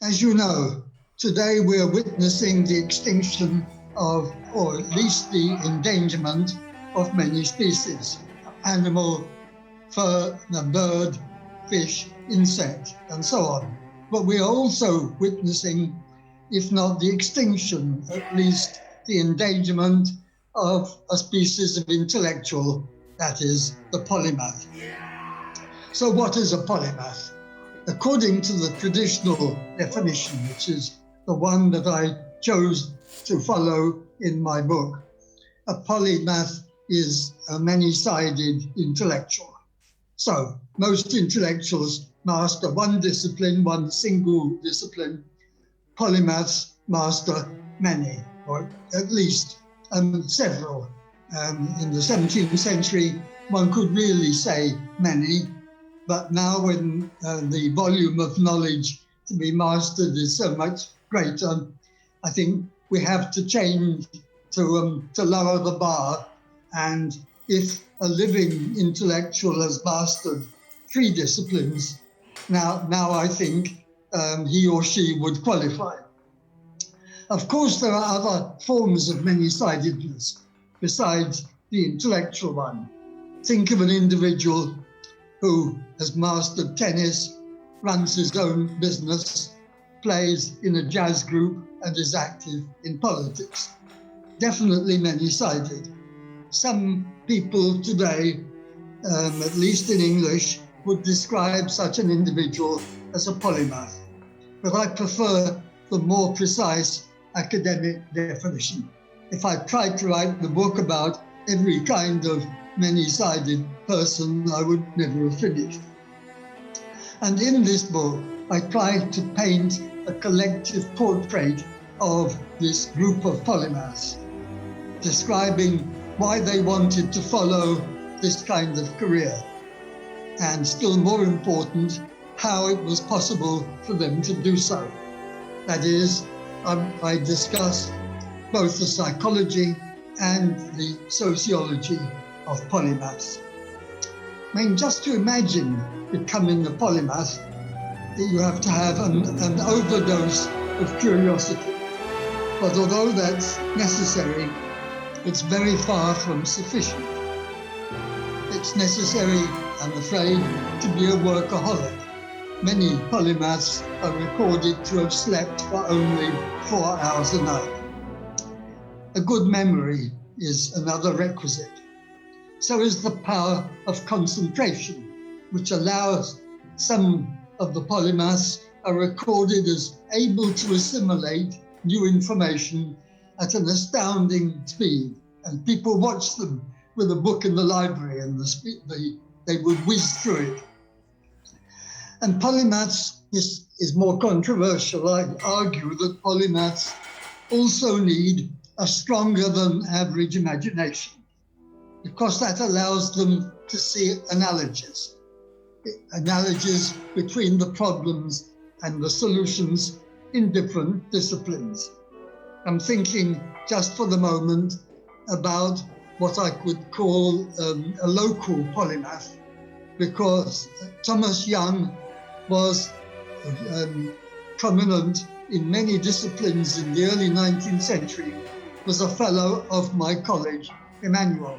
As you know, today we are witnessing the extinction of, or at least the endangerment of many species, animal, bird, fish, insect, and so on. But we are also witnessing, if not the extinction, at least the endangerment of a species of intellectual, that is, the polymath. So what is a polymath? According to the traditional definition, which is the one that I chose to follow in my book, a polymath is a many-sided intellectual. So most intellectuals master one discipline, one single discipline. Polymaths master many, or at least several. In the 17th century, one could really say many. But now when the volume of knowledge to be mastered is so much greater, I think we have to change to lower the bar. And if a living intellectual has mastered 3 disciplines, now I think he or she would qualify. Of course, there are other forms of many-sidedness besides the intellectual one. Think of an individual who has mastered tennis, runs his own business, plays in a jazz group, and is active in politics. Definitely many-sided. Some people today, at least in English, would describe such an individual as a polymath. But I prefer the more precise academic definition. If I tried to write the book about every kind of many-sided person, I would never have finished. And in this book, I tried to paint a collective portrait of this group of polymaths, describing why they wanted to follow this kind of career, and still more important, how it was possible for them to do so. That is, I discuss both the psychology and the sociology of polymaths. I mean, just to imagine becoming a polymath, you have to have an overdose of curiosity. But although that's necessary, it's very far from sufficient. It's necessary, I'm afraid, to be a workaholic. Many polymaths are recorded to have slept for only 4 hours a night. A good memory is another requisite. So is the power of concentration, which allows some of the polymaths are recorded as able to assimilate new information at an astounding speed. And people watch them with a book in the library and they would whiz through it. And polymaths, this is more controversial. I argue that polymaths also need a stronger than average imagination, because that allows them to see analogies between the problems and the solutions in different disciplines. I'm thinking just for the moment about what I could call a local polymath, because Thomas Young was prominent in many disciplines in the early 19th century, was a fellow of my college, Emmanuel.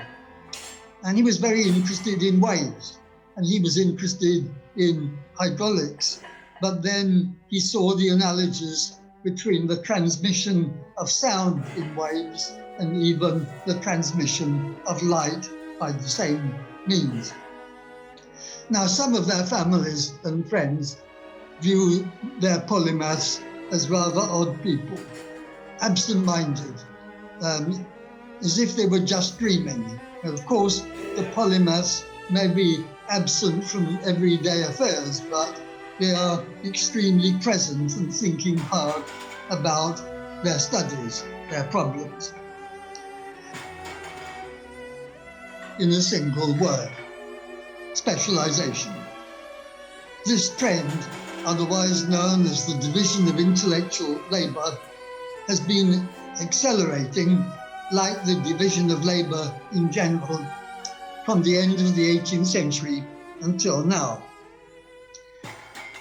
And he was very interested in waves, and he was interested in hydraulics. But then he saw the analogies between the transmission of sound in waves and even the transmission of light by the same means. Now, some of their families and friends view their polymaths as rather odd people, absent-minded, as if they were just dreaming. And of course, the polymaths may be absent from everyday affairs, but they are extremely present and thinking hard about their studies, their problems. In a single word, specialization. This trend, otherwise known as the division of intellectual labor, has been accelerating like the division of labor in general from the end of the 18th century until now.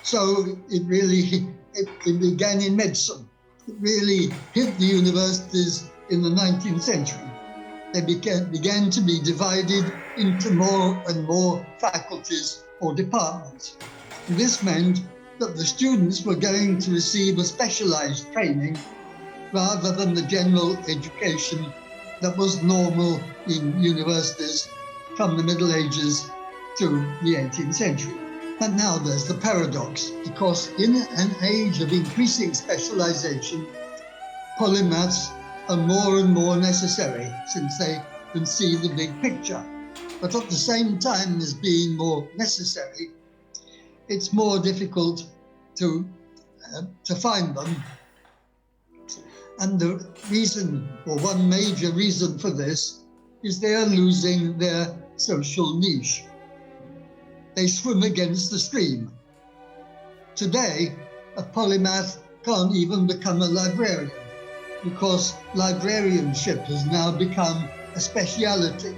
So it really it began in medicine. It really hit the universities in the 19th century. They began to be divided into more and more faculties or departments. And this meant that the students were going to receive a specialized training rather than the general education that was normal in universities from the Middle Ages to the 18th century. But now there's the paradox, because in an age of increasing specialization, polymaths are more and more necessary since they can see the big picture. But at the same time as being more necessary, it's more difficult to find them. And the reason, or one major reason for this, is they are losing their social niche. They swim against the stream. Today, a polymath can't even become a librarian, because librarianship has now become a speciality.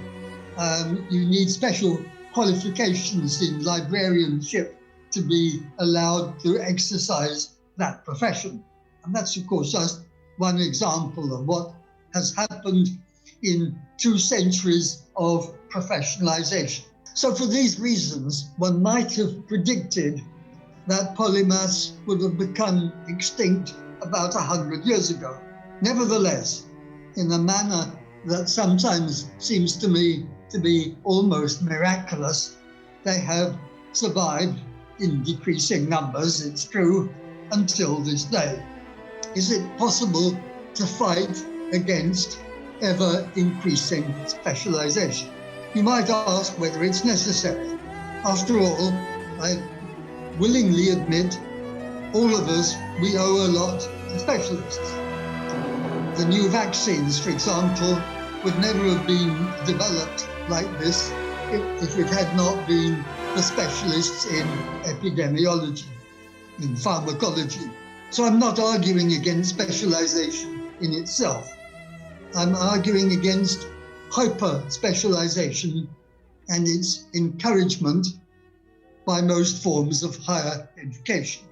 You need special qualifications in librarianship to be allowed to exercise that profession. And that's, of course, just one example of what has happened in 2 centuries of professionalization. So for these reasons, one might have predicted that polymaths would have become extinct about 100 years ago. Nevertheless, in a manner that sometimes seems to me to be almost miraculous, they have survived in decreasing numbers, it's true, until this day. Is it possible to fight against ever-increasing specialization? You might ask whether it's necessary. After all, I willingly admit, all of us, we owe a lot to specialists. The new vaccines, for example, would never have been developed like this if it had not been for specialists in epidemiology, in pharmacology. So I'm not arguing against specialization in itself. I'm arguing against hyper-specialization and its encouragement by most forms of higher education.